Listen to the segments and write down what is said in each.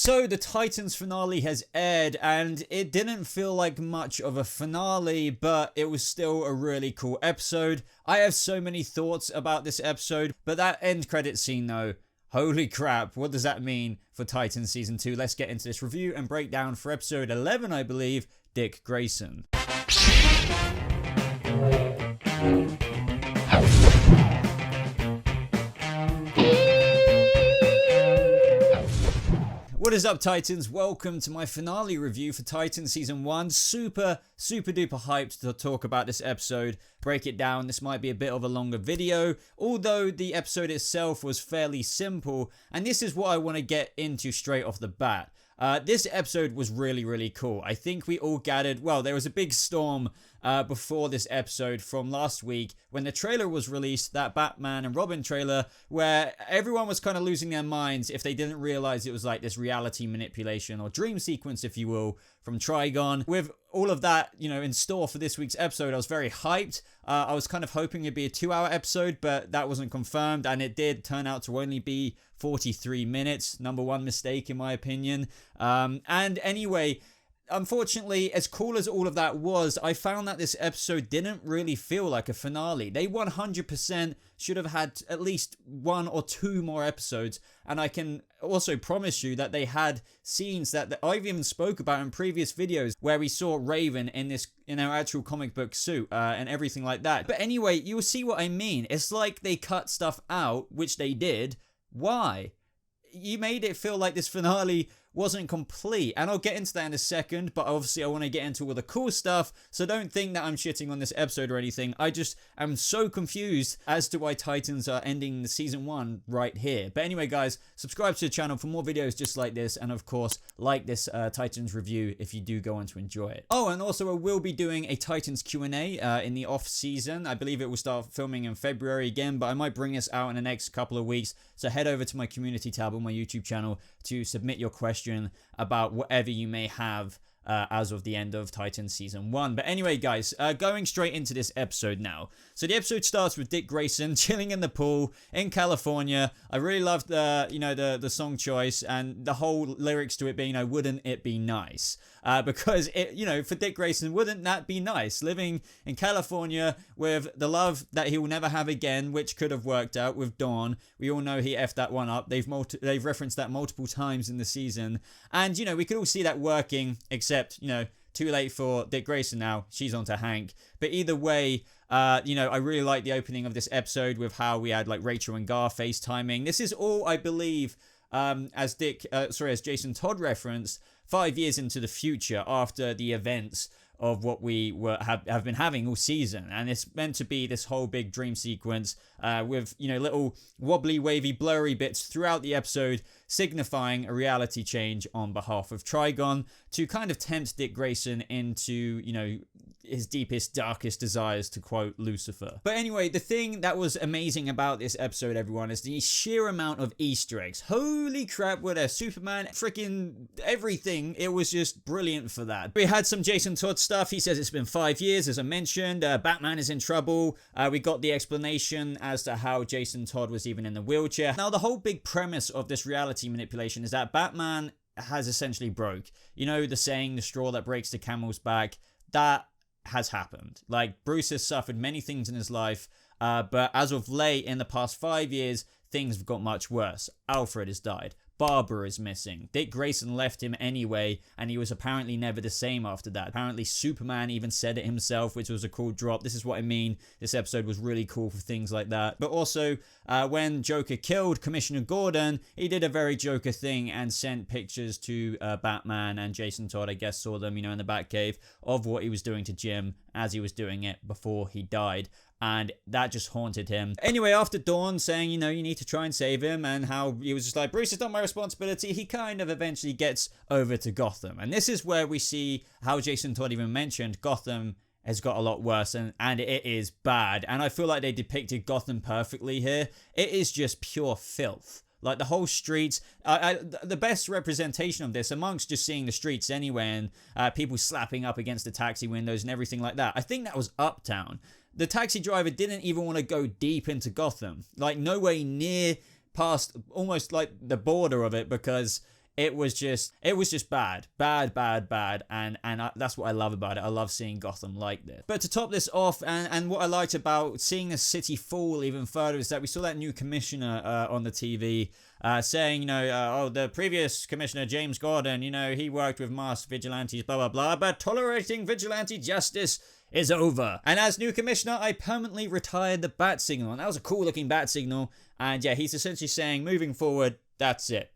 So the Titans finale has aired, and it didn't feel like much of a finale, but it was still a really cool episode. I have so many thoughts about this episode, but that end credit scene though, holy crap, what does that mean for Titans Season 2? Let's get into this review and breakdown for episode 11, I believe, Dick Grayson. What is up, Titans? Welcome to my finale review for Titans Season 1. Super duper hyped to talk about this episode, break it down. This might be a bit of a longer video, although the episode itself was fairly simple, and this is what I want to get into straight off the bat. This episode was really cool. I think we all gathered, well, there was a big storm before this episode from last week when the trailer was released, that Batman and Robin trailer, where everyone was kind of losing their minds if they didn't realize it was like this reality manipulation or dream sequence, if you will, from Trigon. With all of that, you know, in store for this week's episode, I was very hyped. I was kind of hoping it'd be a 2-hour episode, but that wasn't confirmed, and it did turn out to only be 43 minutes. Number one mistake, in my opinion. And anyway, unfortunately, as cool as all of that was, I found that this episode didn't really feel like a finale. They 100% should have had at least 1 or 2 more episodes, and I can also promise you that they had scenes that I've even spoke about in previous videos where we saw Raven in our actual comic book suit and everything like that. But anyway, you'll see what I mean. It's like they cut stuff out, which they did. Why? You made it feel like this finale wasn't complete, and I'll get into that in a second, but obviously I want to get into all the cool stuff, so don't think that I'm shitting on this episode or anything. I just am so confused as to why Titans are ending the season 1 right here. But anyway, guys, subscribe to the channel for more videos just like this, and of course, like this Titans review if you do go on to enjoy it. Oh, and also I will be doing a Titans Q&A in the off season. I believe it will start filming in February again, but I might bring this out in the next couple of weeks, so head over to my community tab on my YouTube channel to submit your question about whatever you may have as of the end of Titans Season 1. But anyway, guys, going straight into this episode now. So the episode starts with Dick Grayson chilling in the pool in California. I really loved the song choice and the whole lyrics to it being, wouldn't it be nice? Because it, for Dick Grayson, wouldn't that be nice? Living in California with the love that he will never have again, which could have worked out with Dawn. We all know he effed that one up. They've referenced that multiple times in the season. And, we could all see that working, except, too late for Dick Grayson now. She's on to Hank. But either way, I really like the opening of this episode with how we had like Rachel and Gar FaceTiming. This is all, I believe, as Jason Todd referenced, 5 years into the future after the events of what we have been having all season, and it's meant to be this whole big dream sequence with little wobbly, wavy, blurry bits throughout the episode, signifying a reality change on behalf of Trigon to kind of tempt Dick Grayson into his deepest, darkest desires, to quote Lucifer. But anyway, the thing that was amazing about this episode, everyone, is the sheer amount of Easter eggs. Holy crap, with a Superman, freaking everything. It was just brilliant for that. We had some Jason Todd stuff. He says it's been 5 years, as I mentioned. Batman is in trouble. We got the explanation as to how Jason Todd was even in the wheelchair. Now, the whole big premise of this reality manipulation is that Batman has essentially broke. The saying, the straw that breaks the camel's back, that has happened. Like, Bruce has suffered many things in his life, but as of late, in the past 5 years, things have got much worse. Alfred has died. Barbara is missing. Dick Grayson left him anyway, and he was apparently never the same after that. Apparently Superman even said it himself, which was a cool drop. This is what I mean. This episode was really cool for things like that. But also, when Joker killed Commissioner Gordon, he did a very Joker thing and sent pictures to Batman, and Jason Todd, I guess, saw them, in the Batcave, of what he was doing to Jim as he was doing it before he died. And that just haunted him. Anyway, after Dawn saying, you need to try and save him, and how he was just like, Bruce, it's not my responsibility, he kind of eventually gets over to Gotham. And this is where we see how Jason Todd even mentioned Gotham has got a lot worse, and it is bad. And I feel like they depicted Gotham perfectly here. It is just pure filth. Like, the whole streets, the best representation of this, amongst just seeing the streets anyway, and people slapping up against the taxi windows and everything like that, I think that was Uptown. The taxi driver didn't even want to go deep into Gotham, like nowhere near past almost like the border of it, because it was just bad, and that's what I love about it. I love seeing Gotham like this. But to top this off, and what I liked about seeing the city fall even further is that we saw that new commissioner on the TV saying, oh, the previous commissioner, James Gordon, he worked with masked vigilantes, blah, blah, blah, but tolerating vigilante justice is over. And as new commissioner, I permanently retired the bat signal. And that was a cool looking bat signal. And yeah, he's essentially saying, moving forward, that's it.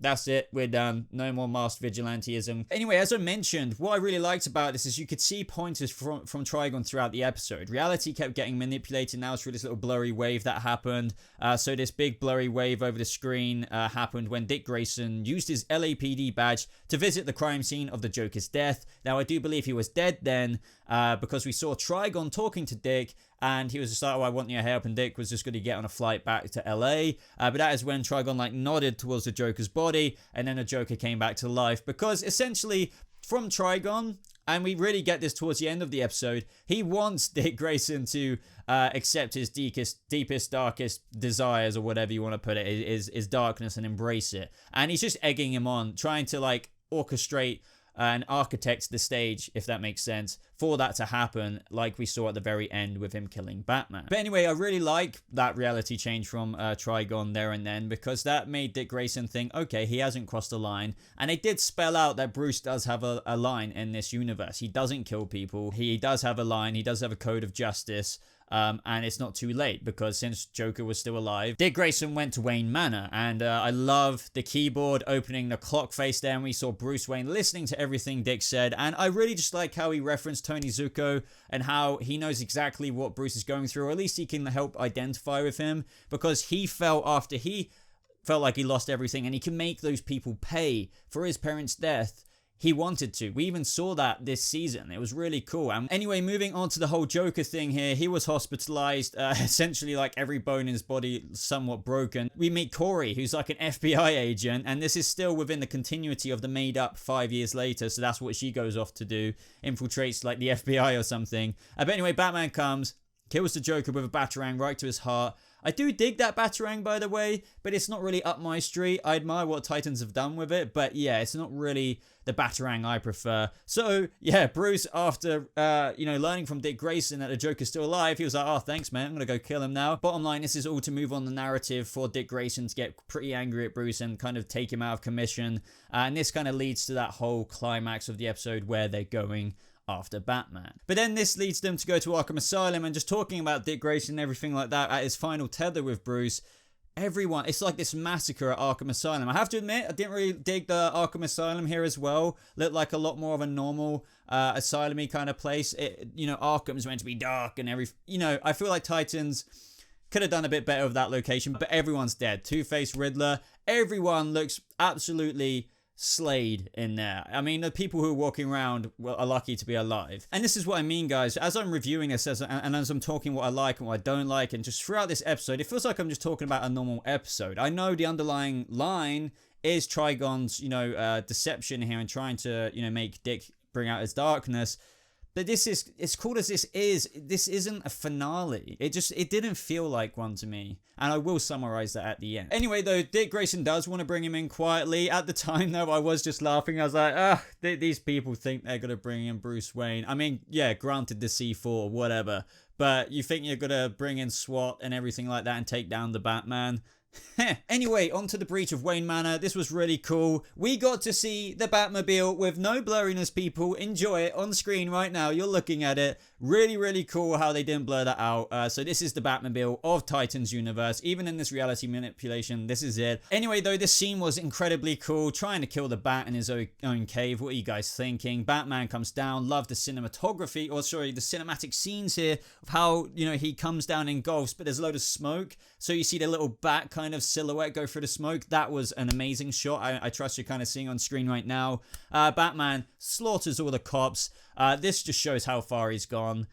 We're done. No more masked vigilanteism. Anyway, as I mentioned, what I really liked about this is you could see pointers from Trigon throughout the episode. Reality kept getting manipulated. Now it's through this little blurry wave that happened. So this big blurry wave over the screen happened when Dick Grayson used his LAPD badge to visit the crime scene of the Joker's death. Now, I do believe he was dead then because we saw Trigon talking to Dick, and he was just like, oh, I want your help, and Dick was just going to get on a flight back to LA. But that is when Trigon nodded towards the Joker's body, and then the Joker came back to life. Because essentially, from Trigon, and we really get this towards the end of the episode, he wants Dick Grayson to accept his deepest, darkest desires, or whatever you want to put it, is darkness, and embrace it. And he's just egging him on, trying to orchestrate and architect the stage, if that makes sense, for that to happen, like we saw at the very end with him killing Batman. But anyway, I really like that reality change from Trigon there and then, because that made Dick Grayson think, okay, he hasn't crossed the line. And it did spell out that Bruce does have a line in this universe. He doesn't kill people. He does have a line. He does have a code of justice. And it's not too late, because since Joker was still alive, Dick Grayson went to Wayne Manor. And I love the keyboard opening the clock face there, and we saw Bruce Wayne listening to everything Dick said. And I really just like how he referenced Tony Zuko and how he knows exactly what Bruce is going through, or at least he can help identify with him, because he felt after he felt like he lost everything, and he can make those people pay for his parents' death. He wanted to. We even saw that this season. It was really cool. And anyway, moving on to the whole Joker thing here. He was hospitalized, essentially every bone in his body somewhat broken. We meet Quarry, who's an FBI agent, and this is still within the continuity of the made up 5 years later. So that's what she goes off to do. Infiltrates the FBI or something. But anyway, Batman comes, kills the Joker with a batarang right to his heart. I do dig that batarang, by the way, but it's not really up my street. I admire what Titans have done with it, but yeah, it's not really the batarang I prefer. So yeah, Bruce, after learning from Dick Grayson that the Joker's still alive, he was like, oh, thanks, man, I'm gonna go kill him now. Bottom line, this is all to move on the narrative for Dick Grayson to get pretty angry at Bruce and kind of take him out of commission. And this kind of leads to that whole climax of the episode where they're going after Batman. But then this leads them to go to Arkham Asylum, and just talking about Dick Grayson and everything like that at his final tether with Bruce. Everyone, it's like this massacre at Arkham Asylum. I have to admit, I didn't really dig the Arkham Asylum here as well. Looked like a lot more of a normal asylum-y kind of place. Arkham's meant to be dark and I feel like Titans could have done a bit better with that location, but everyone's dead. Two-Face, Riddler, everyone looks absolutely slayed in there. I mean, the people who are walking around are lucky to be alive. And this is what I mean, guys. As I'm reviewing this, and as I'm talking what I like and what I don't like, and just throughout this episode, it feels like I'm just talking about a normal episode. I know the underlying line is Trigon's, deception here and trying to, make Dick bring out his darkness. But this is, as cool as this isn't a finale. It didn't feel like one to me. And I will summarize that at the end. Anyway, though, Dick Grayson does want to bring him in quietly. At the time, though, I was just laughing. I was like, these people think they're going to bring in Bruce Wayne. I mean, yeah, granted the C4, whatever. But you think you're going to bring in SWAT and everything like that and take down the Batman? Anyway, on to the breach of Wayne Manor. This was really cool. We got to see the Batmobile with no blurriness, people. Enjoy it on screen right now. You're looking at it. Really, really cool how they didn't blur that out. So this is the Batmobile of Titans universe. Even in this reality manipulation, this is it. Anyway, though, this scene was incredibly cool. Trying to kill the Bat in his own cave. What are you guys thinking? Batman comes down. Love the cinematography, the cinematic scenes here of how, he comes down in engulfs, but there's a load of smoke. So you see the little bat kind of silhouette go through the smoke. That was an amazing shot. I trust you're kind of seeing on screen right now. Batman slaughters all the cops. This just shows how far he's gone.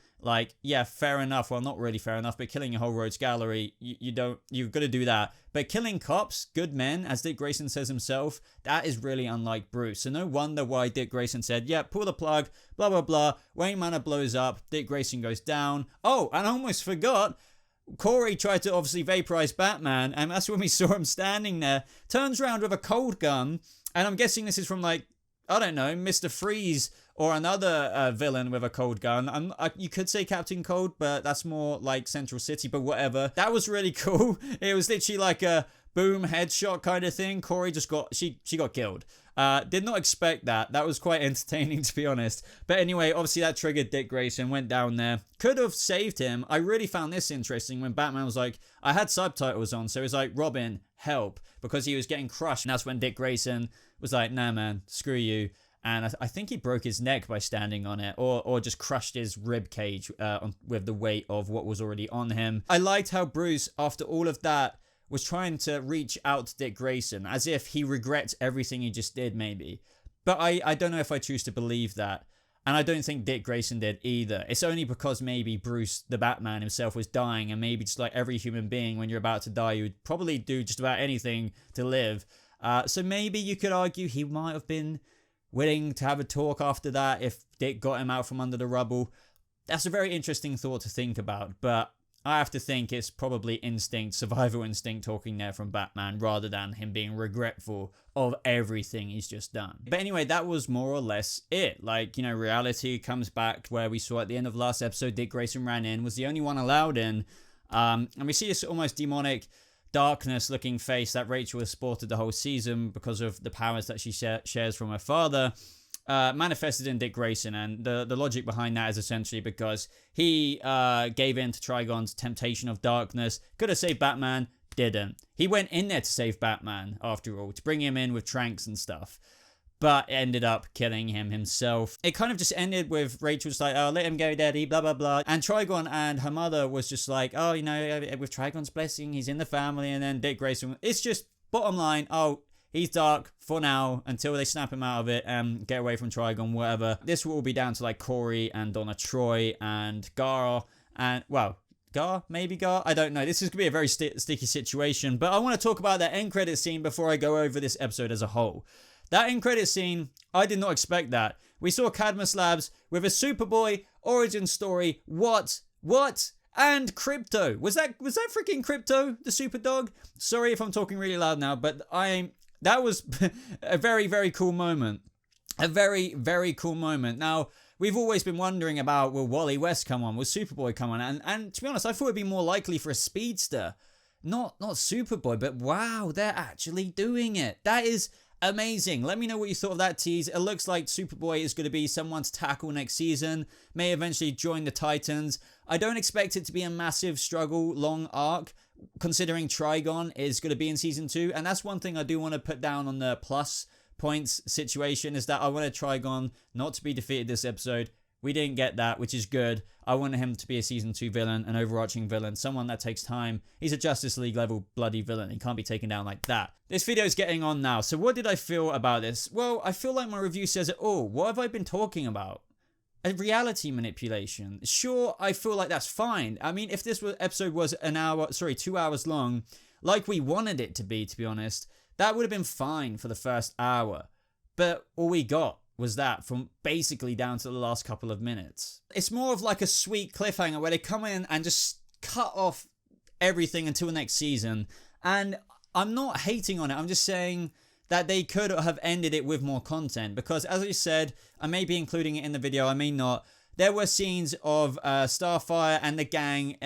Yeah, fair enough. Well, not really fair enough, but killing a whole rogues gallery, you've got to do that. But killing cops, good men, as Dick Grayson says himself, that is really unlike Bruce. So no wonder why Dick Grayson said, yeah, pull the plug, blah, blah, blah. Wayne Manor blows up. Dick Grayson goes down. Oh, and I almost forgot. Quarry tried to obviously vaporize Batman, and that's when we saw him standing there, turns around with a cold gun, And I'm guessing this is from like, I don't know, Mr. Freeze or another villain with a cold gun. You could say Captain Cold, but that's more like Central City, but whatever. That was really cool. It was literally like a boom headshot kind of thing. Quarry just got, she got killed. Did not expect that. That was quite entertaining, to be honest. But anyway, obviously that triggered Dick Grayson, went down there. Could have saved him. I really found this interesting when Batman was like, I had subtitles on, so it was like, Robin, help, because he was getting crushed. And that's when Dick Grayson was like, nah, man, screw you. And I think he broke his neck by standing on it, or just crushed his rib cage with the weight of what was already on him. I liked how Bruce, after all of that, was trying to reach out to Dick Grayson, as if he regrets everything he just did, maybe. But I don't know if I choose to believe that. And I don't think Dick Grayson did either. It's only because maybe Bruce, the Batman himself, was dying, and maybe just like every human being, when you're about to die, you would probably do just about anything to live. So maybe you could argue he might have been willing to have a talk after that if Dick got him out from under the rubble. That's a very interesting thought to think about, but I have to think it's probably instinct, survival instinct talking there from Batman, rather than him being regretful of everything he's just done. But anyway, that was more or less it. Like, you know, reality comes back where we saw at the end of last episode, Dick Grayson ran in, was the only one allowed in. And we see this almost demonic darkness looking face that Rachel has sported the whole season because of the powers that she shares from her father, manifested in Dick Grayson. And the logic behind that is essentially because he gave in to Trigon's temptation of darkness. Could have saved Batman, didn't. He went in there to save Batman, after all, to bring him in with tranks and stuff, but ended up killing him himself. It kind of just ended with Rachel's like, oh, let him go, daddy, blah, blah, blah. And Trigon and her mother was just like, oh, you know, with Trigon's blessing, he's in the family. And then Dick Grayson, it's just bottom line, oh, he's dark for now until they snap him out of it and get away from Trigon, whatever. This will all be down to like Quarry and Donna Troy and Gar and, well, Gar? Maybe Gar? I don't know. This is going to be a very sticky situation. But I want to talk about that end credit scene before I go over this episode as a whole. That end credit scene, I did not expect that. We saw Cadmus Labs with a Superboy origin story. What? And Crypto. Was that freaking Crypto, the super dog? Sorry if I'm talking really loud now, but that was a very, very cool moment. A very, very cool moment. Now, we've always been wondering about, will Wally West come on? Will Superboy come on? And to be honest, I thought it'd be more likely for a speedster. Not Superboy, but wow, they're actually doing it. That is amazing. Let me know what you thought of that tease. It looks like Superboy is going to be someone to tackle next season. May eventually join the Titans. I don't expect it to be a massive struggle, long arc, considering Trigon is going to be in season 2. And that's one thing I do want to put down on the plus points situation, is that I wanted Trigon not to be defeated this episode. We didn't get that, which is good. I wanted him to be a season 2 villain, an overarching villain, someone that takes time. He's a Justice League level bloody villain. He can't be taken down like that. This video is getting on now. So what did I feel about this? Well, I feel like my review says it all. What have I been talking about? A reality manipulation. Sure, I feel like that's fine. I mean, if this episode was 2 hours long, like we wanted it to be honest, that would have been fine for the first hour. But all we got was that from basically down to the last couple of minutes. It's more of like a sweet cliffhanger where they come in and just cut off everything until next season. And I'm not hating on it. I'm just saying that they could have ended it with more content, because as I said, I may be including it in the video, I may not. There were scenes of Starfire and the gang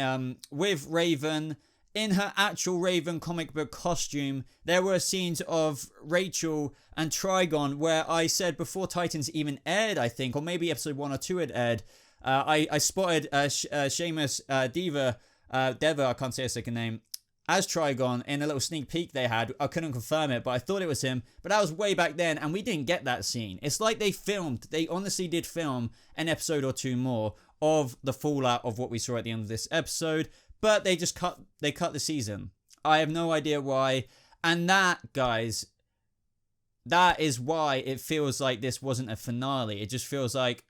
with Raven in her actual Raven comic book costume. There were scenes of Rachel and Trigon where I said before Titans even aired, I think, or maybe episode 1 or 2 had aired, I spotted Seamus Deva, I can't say a second name, as Trigon in a little sneak peek they had. I couldn't confirm it, but I thought it was him. But that was way back then, and we didn't get that scene. It's like they honestly did film an episode or 2 more of the fallout of what we saw at the end of this episode. But they just cut the season. I have no idea why. And that, guys, that is why it feels like this wasn't a finale. It just feels like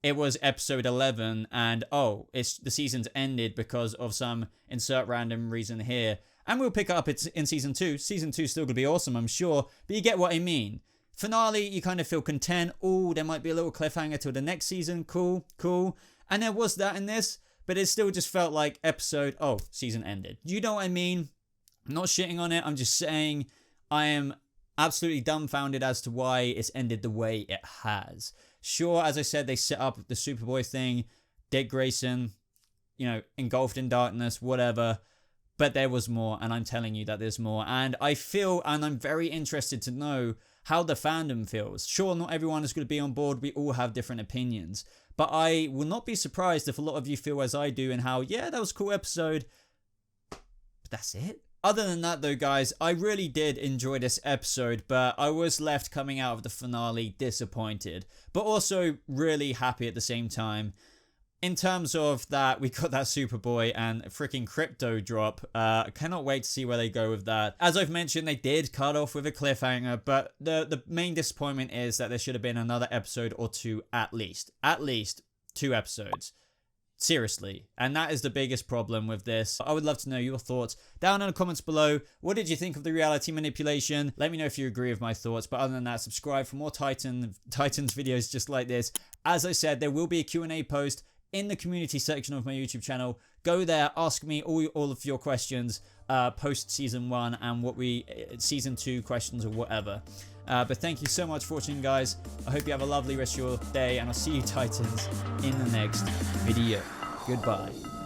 it was episode 11 and, oh, the season's ended because of some insert random reason here. And we'll pick it up in season 2. Season 2 is still going to be awesome, I'm sure. But you get what I mean. Finale, you kind of feel content. Oh, there might be a little cliffhanger till the next season. Cool. And there was that in this. But it still just felt like season ended. You know what I mean? I'm not shitting on it. I'm just saying I am absolutely dumbfounded as to why it's ended the way it has. Sure, as I said, they set up the Superboy thing, dead Grayson, you know, engulfed in darkness, whatever. But there was more, and I'm telling you that there's more. And I feel, and I'm very interested to know how the fandom feels. Sure, not everyone is going to be on board. We all have different opinions. But I will not be surprised if a lot of you feel as I do and how, yeah, that was a cool episode. But that's it. Other than that though, guys, I really did enjoy this episode, but I was left coming out of the finale disappointed, but also really happy at the same time. In terms of that, we got that Superboy and freaking crypto drop. I cannot wait to see where they go with that. As I've mentioned, they did cut off with a cliffhanger, but the main disappointment is that there should have been another episode or two at least. At least 2 episodes. Seriously. And that is the biggest problem with this. I would love to know your thoughts down in the comments below. What did you think of the reality manipulation? Let me know if you agree with my thoughts. But other than that, subscribe for more Titans videos just like this. As I said, there will be a Q&A post in the community section of my YouTube channel. Go there, ask me all of your questions post season 1 and season 2 questions or whatever. But thank you so much for watching, guys. I hope you have a lovely rest of your day, and I'll see you Titans in the next video. Goodbye.